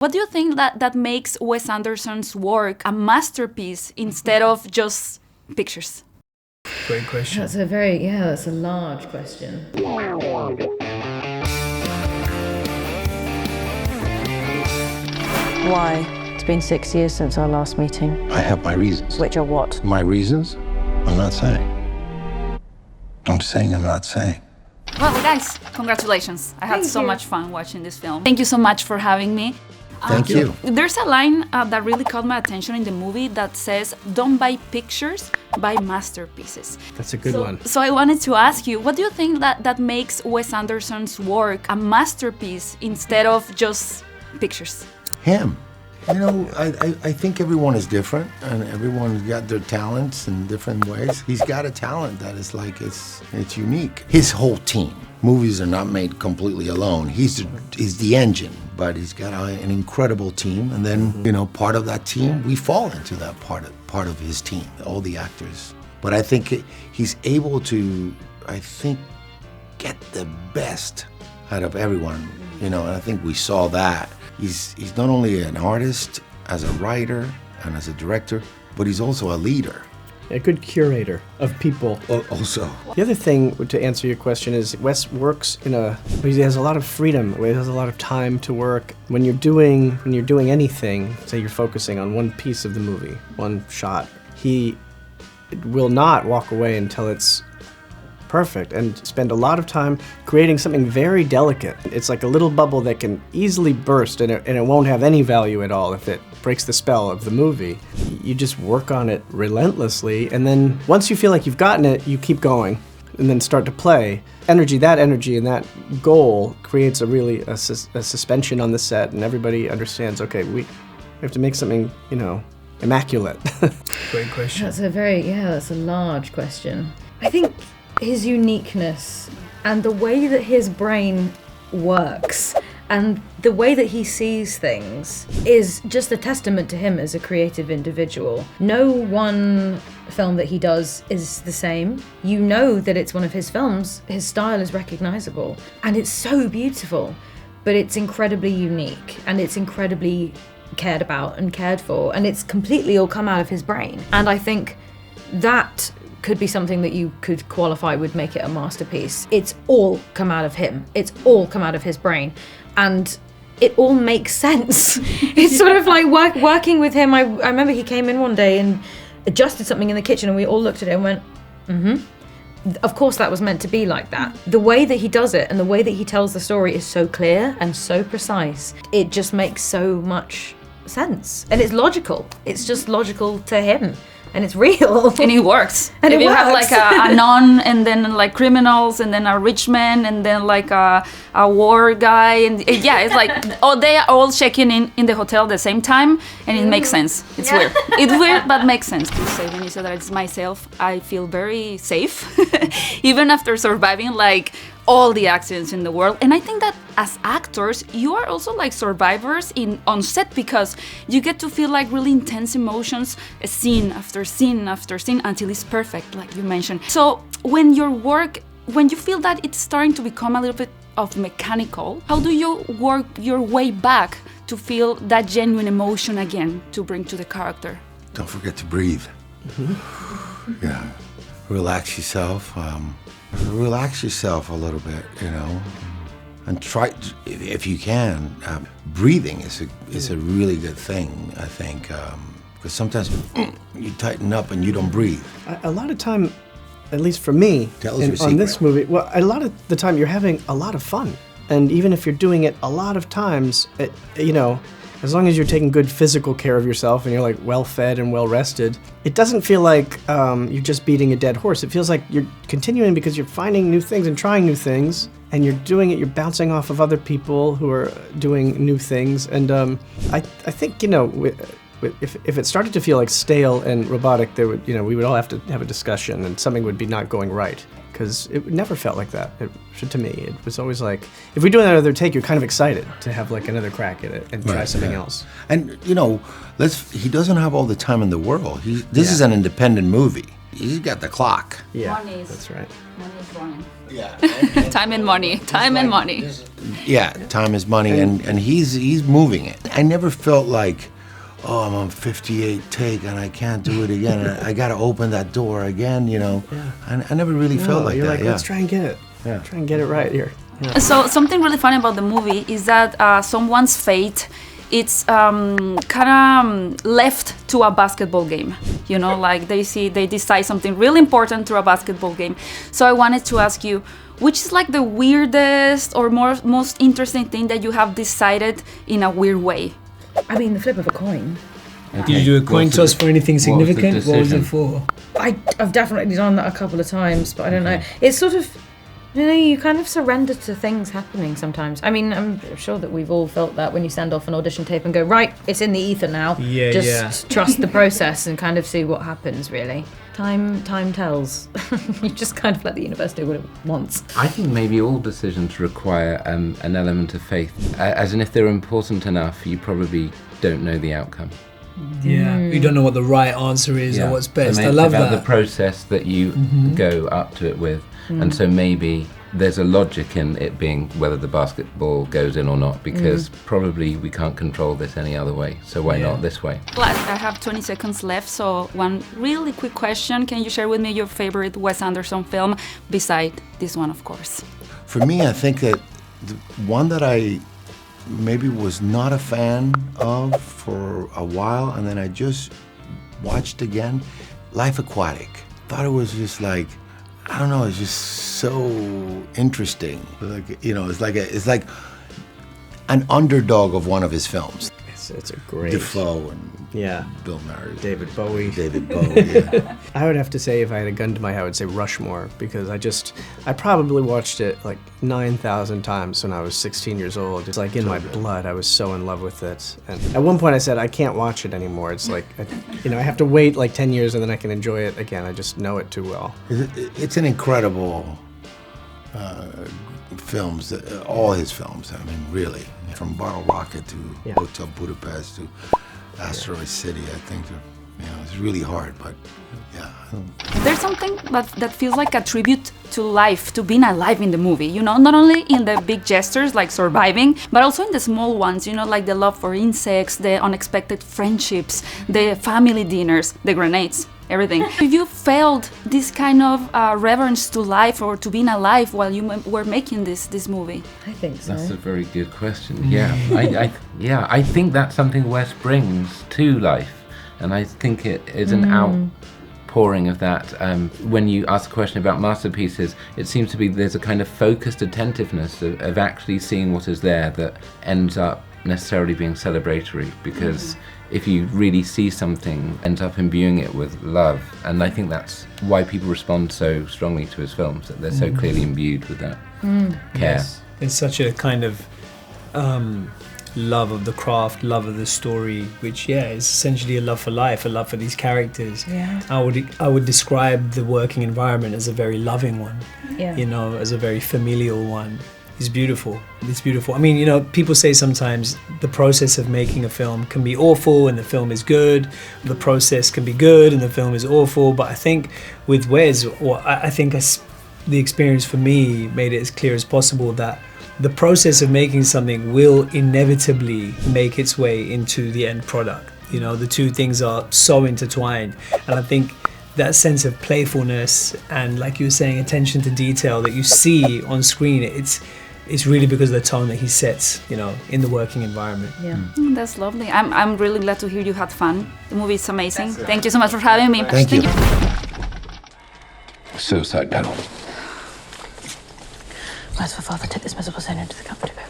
What do you think that makes Wes Anderson's work a masterpiece instead of just pictures? Great question. That's a large question. Why? It's been 6 years since our last meeting. I have my reasons. Which are what? My reasons? I'm not saying. I'm saying I'm not saying. Well, guys, congratulations. I had so much fun watching this film. Thank you so much for having me. Thank you. There's a line that really caught my attention in the movie that says, "Don't buy pictures, buy masterpieces." That's a good one. So I wanted to ask you, what do you think that makes Wes Anderson's work a masterpiece instead of just pictures? Him. You know, I think everyone is different, and everyone's got their talents in different ways. He's got a talent that is like, it's unique. His whole team. Movies are not made completely alone. He's the engine, but he's got an incredible team. And then, you know, part of that team, we fall into that part of his team, all the actors. But I think he's able to, get the best out of everyone, you know, and I think we saw that. He's not only an artist, as a writer, and as a director, but he's also a leader. A good curator of people. Also. The other thing, to answer your question, is Wes works he has a lot of freedom. He has a lot of time to work. When you're doing anything, say you're focusing on one piece of the movie, one shot, he will not walk away until it's perfect and spend a lot of time creating something very delicate. It's like a little bubble that can easily burst and it won't have any value at all if it breaks the spell of the movie. You just work on it relentlessly, and then once you feel like you've gotten it, you keep going and then start to play. That energy and that goal creates a suspension on the set, and everybody understands, okay, we have to make something, you know, immaculate. Great question. That's a large question. I think his uniqueness and the way that his brain works and the way that he sees things is just a testament to him as a creative individual. No one film that he does is the same. You know that it's one of his films. His style is recognizable and it's so beautiful, but it's incredibly unique and it's incredibly cared about and cared for, and it's completely all come out of his brain. And I think that could be something that you could qualify would make it a masterpiece. It's all come out of him. It's all come out of his brain. And it all makes sense. It's sort of like working with him. I remember he came in one day and adjusted something in the kitchen and we all looked at it and went, Of course that was meant to be like that. The way that he does it and the way that he tells the story is so clear and so precise. It just makes so much sense. And it's logical. It's just logical to him. And it's real. And it works. And if it you works. have like a nun and then like criminals and then a rich man and then like a war guy and it's like they are all checking in the hotel at the same time and it makes sense. It's weird. It's weird but makes sense. To say when you say that it's myself, I feel very safe even after surviving like all the accidents in the world. And I think that as actors, you are also like survivors on set because you get to feel like really intense emotions, scene after scene after scene until it's perfect, like you mentioned. So when you feel that it's starting to become a little bit of mechanical, how do you work your way back to feel that genuine emotion again to bring to the character? Don't forget to breathe. Yeah. Relax yourself. Relax yourself a little bit, you know, and try, if you can. Breathing is a really good thing, I think, because sometimes you tighten up and you don't breathe. A lot of time, at least for me, on this movie, well, a lot of the time you're having a lot of fun, and even if you're doing it a lot of times, you know, as long as you're taking good physical care of yourself and you're like well fed and well rested, it doesn't feel like you're just beating a dead horse. It feels like you're continuing because you're finding new things and trying new things, and you're doing it, you're bouncing off of other people who are doing new things. And I think, you know, if it started to feel like stale and robotic, there would, we would all have to have a discussion, and something would be not going right. Because it never felt like that. To me, it was always like, if we do another take, you're kind of excited to have like another crack at it and try something else. And he doesn't have all the time in the world. This is an independent movie. He's got the clock. Yeah, Money is, that's right. Money is running. Yeah. Time and money. Time and money. Yeah, time is money, and he's moving it. I never felt like, oh, I'm on 58 take and I can't do it again. I got to open that door again, Yeah. I never really felt like you're that. Like, let's try and get it. Yeah. Try and get it right here. Yeah. So something really funny about the movie is that someone's fate, it's kind of left to a basketball game. Like they decide something really important through a basketball game. So I wanted to ask you, which is like the weirdest or most interesting thing that you have decided in a weird way? I mean, the flip of a coin. Did you do a coin toss for anything significant? What was it for? I've definitely done that a couple of times, but I don't know. It's sort of, you kind of surrender to things happening sometimes. I mean, I'm sure that we've all felt that when you send off an audition tape and go, right, it's in the ether now. Just trust the process and kind of see what happens, really. Time tells. You just kind of let the universe do what it wants. I think maybe all decisions require an element of faith. As in, if they're important enough, you probably don't know the outcome. Yeah, you don't know what the right answer is or what's best. So I love about that. the process that you go up to it with. And so maybe there's a logic in it being whether the basketball goes in or not, because probably we can't control this any other way. So why not this way? Well, I have 20 seconds left, so one really quick question. Can you share with me your favorite Wes Anderson film, beside this one, of course? For me, I think that the one that I maybe was not a fan of for a while, and then I just watched again, Life Aquatic. Thought it was just like, I don't know, it's just so interesting. Like, it's like an underdog of one of his films. It's a great... Defoe and Bill Murray. David Bowie. Yeah. I would have to say, if I had a gun to my head, I would say Rushmore, because I probably watched it like 9,000 times when I was 16 years old. It's like in my blood. I was so in love with it. And at one point I said, I can't watch it anymore. It's like, I have to wait like 10 years and then I can enjoy it again. I just know it too well. It's an incredible films, all his films, I mean, really. From Bottle Rocket to Hotel Budapest to Asteroid City, I think, it's really hard, but There's something that feels like a tribute to life, to being alive in the movie, not only in the big gestures like surviving, but also in the small ones, like the love for insects, the unexpected friendships, the family dinners, the grenades, everything. Have you felt this kind of reverence to life or to being alive while you were making this movie? I think so. That's a very good question. Yeah, I think that's something Wes brings to life, and I think it is an outpouring of that. When you ask a question about masterpieces, it seems to be there's a kind of focused attentiveness of actually seeing what is there that ends up necessarily being celebratory, because if you really see something, ends up imbuing it with love. And I think that's why people respond so strongly to his films, that they're so clearly imbued with that care. Yes. It's such a kind of love of the craft, love of the story, which is essentially a love for life, a love for these characters. Yeah. I would describe the working environment as a very loving one, Yeah. As a very familial one. It's beautiful. It's beautiful. I mean, people say sometimes the process of making a film can be awful and the film is good. The process can be good and the film is awful. But I think with Wes, I think the experience for me made it as clear as possible that the process of making something will inevitably make its way into the end product. The two things are so intertwined. And I think that sense of playfulness and, like you were saying, attention to detail that you see on screen, it's really because of the tone that he sets, in the working environment. Yeah. That's lovely. I'm really glad to hear you had fun. The movie is amazing. Thank you so much for having me. Thank you. Suicide pedal. Where's my father? Take this miserable sinner into the comfortable.